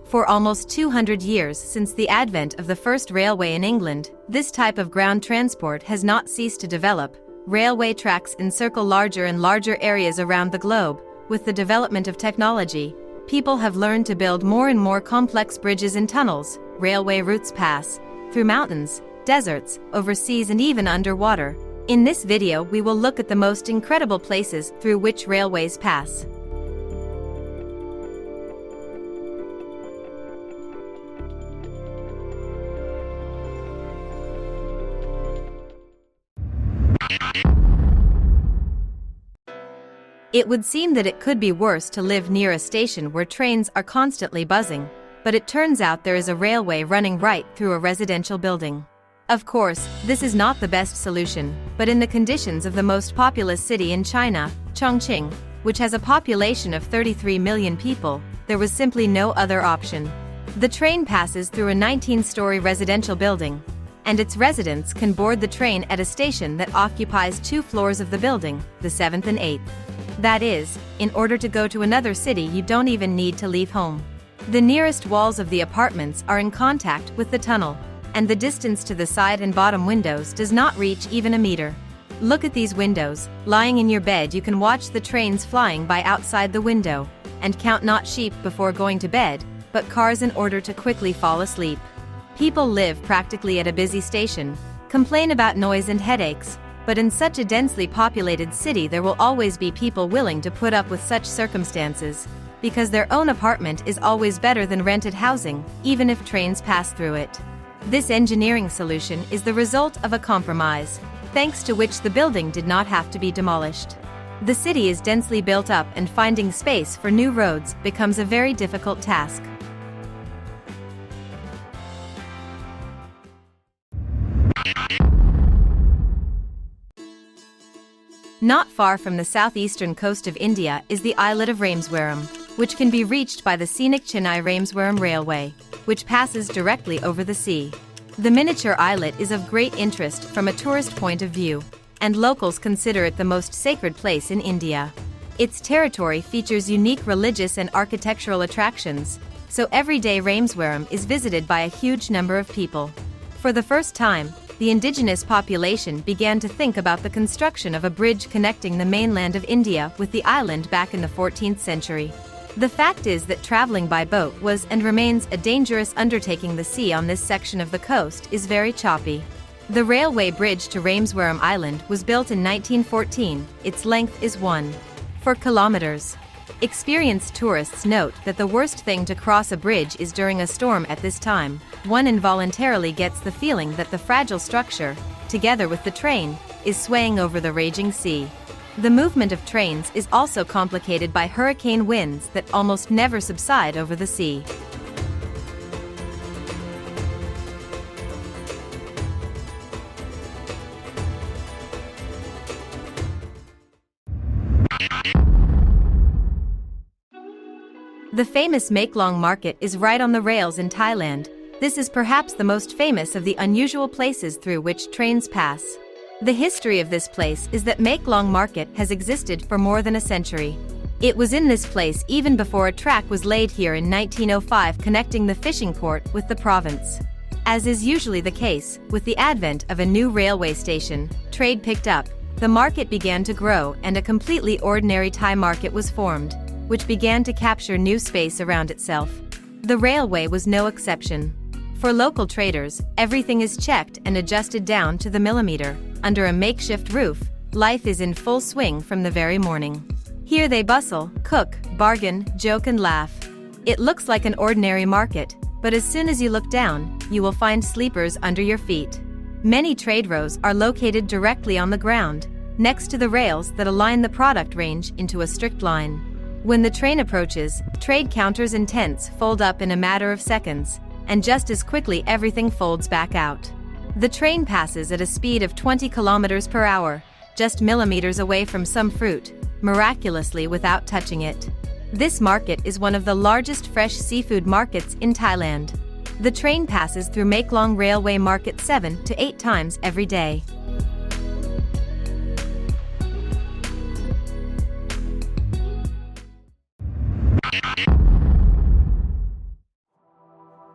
For almost 200 years since the advent of the first railway in England, this type of ground transport has not ceased to develop. Railway tracks encircle larger and larger areas around the globe. With the development of technology, people have learned to build more and more complex bridges and tunnels. Railway routes pass through mountains, deserts, over seas and even underwater. In this video we will look at the most incredible places through which railways pass. It would seem that it could be worse to live near a station where trains are constantly buzzing, but it turns out there is a railway running right through a residential building. Of course, this is not the best solution, but in the conditions of the most populous city in China, Chongqing, which has a population of 33 million people, there was simply no other option. The train passes through a 19-story residential building, and its residents can board the train at a station that occupies 2 floors of the building, the 7th and 8th. That is, in order to go to another city you don't even need to leave home. The nearest walls of the apartments are in contact with the tunnel, and the distance to the side and bottom windows does not reach even a meter. Look at these windows. Lying in your bed you can watch the trains flying by outside the window, and count not sheep before going to bed, but cars in order to quickly fall asleep. People live practically at a busy station, complain about noise and headaches, but in such a densely populated city there will always be people willing to put up with such circumstances, because their own apartment is always better than rented housing, even if trains pass through it. This engineering solution is the result of a compromise, thanks to which the building did not have to be demolished. The city is densely built up and finding space for new roads becomes a very difficult task. Not far from the southeastern coast of India is the islet of Rameswaram, which can be reached by the scenic Chennai-Rameswaram Railway, which passes directly over the sea. The miniature islet is of great interest from a tourist point of view, and locals consider it the most sacred place in India. Its territory features unique religious and architectural attractions, so every day Rameswaram is visited by a huge number of people. For the first time, the indigenous population began to think about the construction of a bridge connecting the mainland of India with the island back in the 14th century. The fact is that traveling by boat was and remains a dangerous undertaking. The sea on this section of the coast is very choppy. The railway bridge to Rameswaram Island was built in 1914, its length is 1.4 kilometers. Experienced tourists note that the worst thing to cross a bridge is during a storm. At this time, one involuntarily gets the feeling that the fragile structure, together with the train, is swaying over the raging sea. The movement of trains is also complicated by hurricane winds that almost never subside over the sea. The famous Mong Market is right on the rails in Thailand. This is perhaps the most famous of the unusual places through which trains pass. The history of this place is that Mong Market has existed for more than a century. It was in this place even before a track was laid here in 1905 connecting the fishing port with the province. As is usually the case, with the advent of a new railway station, trade picked up, the market began to grow and a completely ordinary Thai market was formed, which began to capture new space around itself. The railway was no exception. For local traders, everything is checked and adjusted down to the millimeter. Under a makeshift roof, life is in full swing from the very morning. Here they bustle, cook, bargain, joke and laugh. It looks like an ordinary market, but as soon as you look down, you will find sleepers under your feet. Many trade rows are located directly on the ground, next to the rails that align the product range into a strict line. When the train approaches, trade counters and tents fold up in a matter of seconds, and just as quickly everything folds back out. The train passes at a speed of 20 kilometers per hour, just millimeters away from some fruit, miraculously without touching it. This market is one of the largest fresh seafood markets in Thailand. The train passes through Mekong Railway Market 7 to 8 times every day.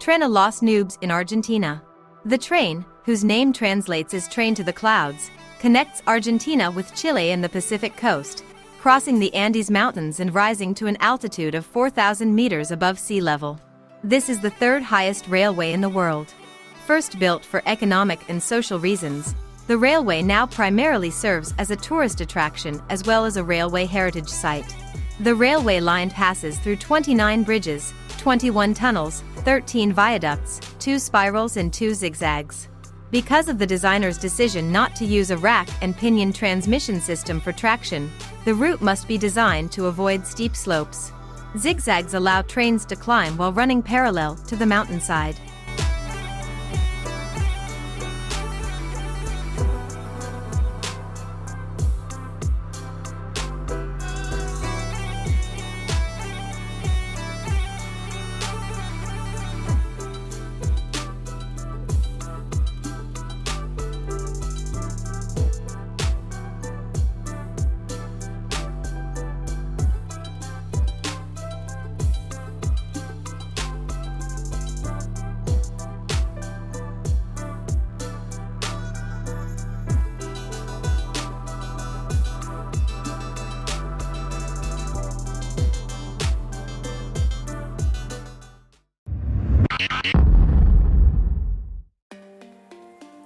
Tren a los Nubes in Argentina. The train, whose name translates as Train to the Clouds, connects Argentina with Chile and the Pacific coast, crossing the Andes Mountains and rising to an altitude of 4,000 meters above sea level. This is the third highest railway in the world. First built for economic and social reasons, the railway now primarily serves as a tourist attraction as well as a railway heritage site. The railway line passes through 29 bridges, 21 tunnels, 13 viaducts, 2 spirals and 2 zigzags. Because of the designer's decision not to use a rack and pinion transmission system for traction, the route must be designed to avoid steep slopes. Zigzags allow trains to climb while running parallel to the mountainside.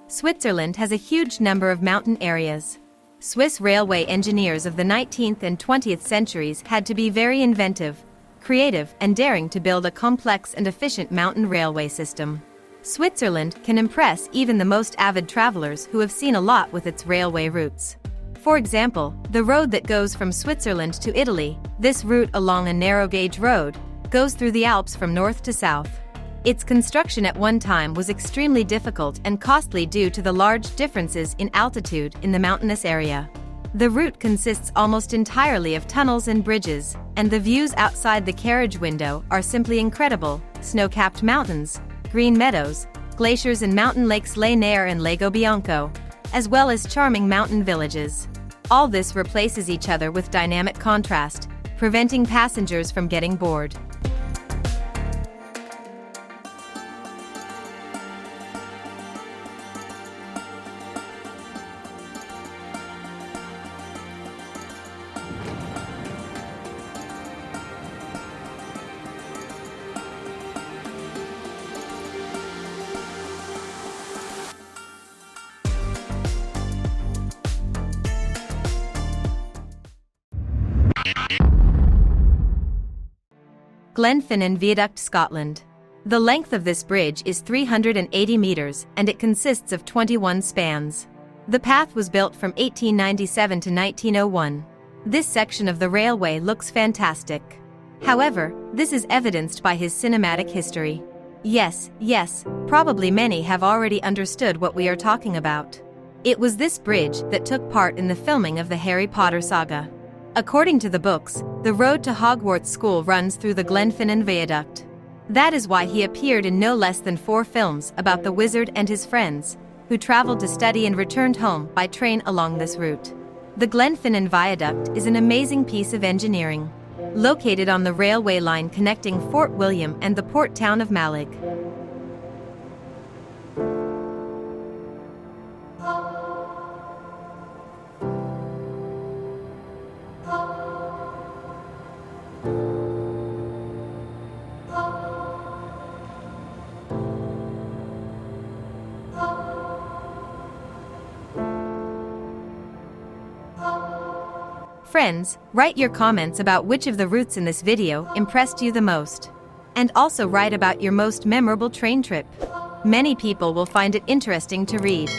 Switzerland has a huge number of mountain areas. Swiss railway engineers of the 19th and 20th centuries had to be very inventive, creative, and daring to build a complex and efficient mountain railway system. Switzerland can impress even the most avid travelers who have seen a lot with its railway routes. For example, the road that goes from Switzerland to Italy, this route along a narrow-gauge road, goes through the Alps from north to south. Its construction at one time was extremely difficult and costly due to the large differences in altitude in the mountainous area. The route consists almost entirely of tunnels and bridges, and the views outside the carriage window are simply incredible: snow-capped mountains, green meadows, glaciers and mountain lakes Le Nair and Lago Bianco, as well as charming mountain villages. All this replaces each other with dynamic contrast, preventing passengers from getting bored. Glenfinnan Viaduct, Scotland. The length of this bridge is 380 meters and it consists of 21 spans. The path was built from 1897 to 1901. This section of the railway looks fantastic. However, this is evidenced by his cinematic history. Yes, probably many have already understood what we are talking about. It was this bridge that took part in the filming of the Harry Potter saga. According to the books, the road to Hogwarts School runs through the Glenfinnan Viaduct. That is why he appeared in no less than 4 films about the wizard and his friends, who traveled to study and returned home by train along this route. The Glenfinnan Viaduct is an amazing piece of engineering. Located on the railway line connecting Fort William and the port town of Malig. Friends, write your comments about which of the routes in this video impressed you the most. And also write about your most memorable train trip. Many people will find it interesting to read.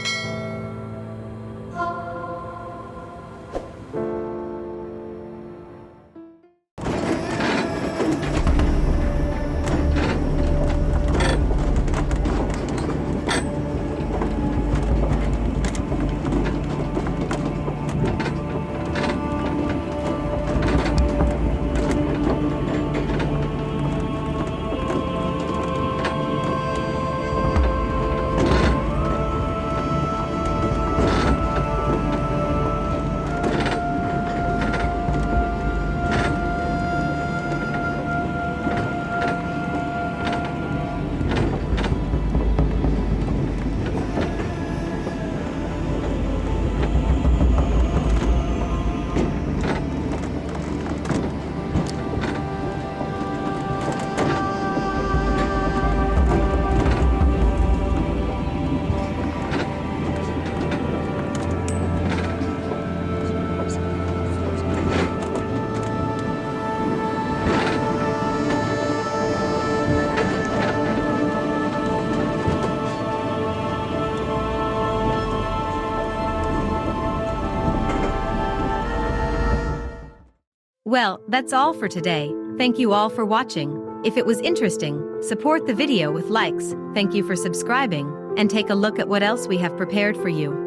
Well, that's all for today. Thank you all for watching. If it was interesting, support the video with likes. Thank you for subscribing, and take a look at what else we have prepared for you.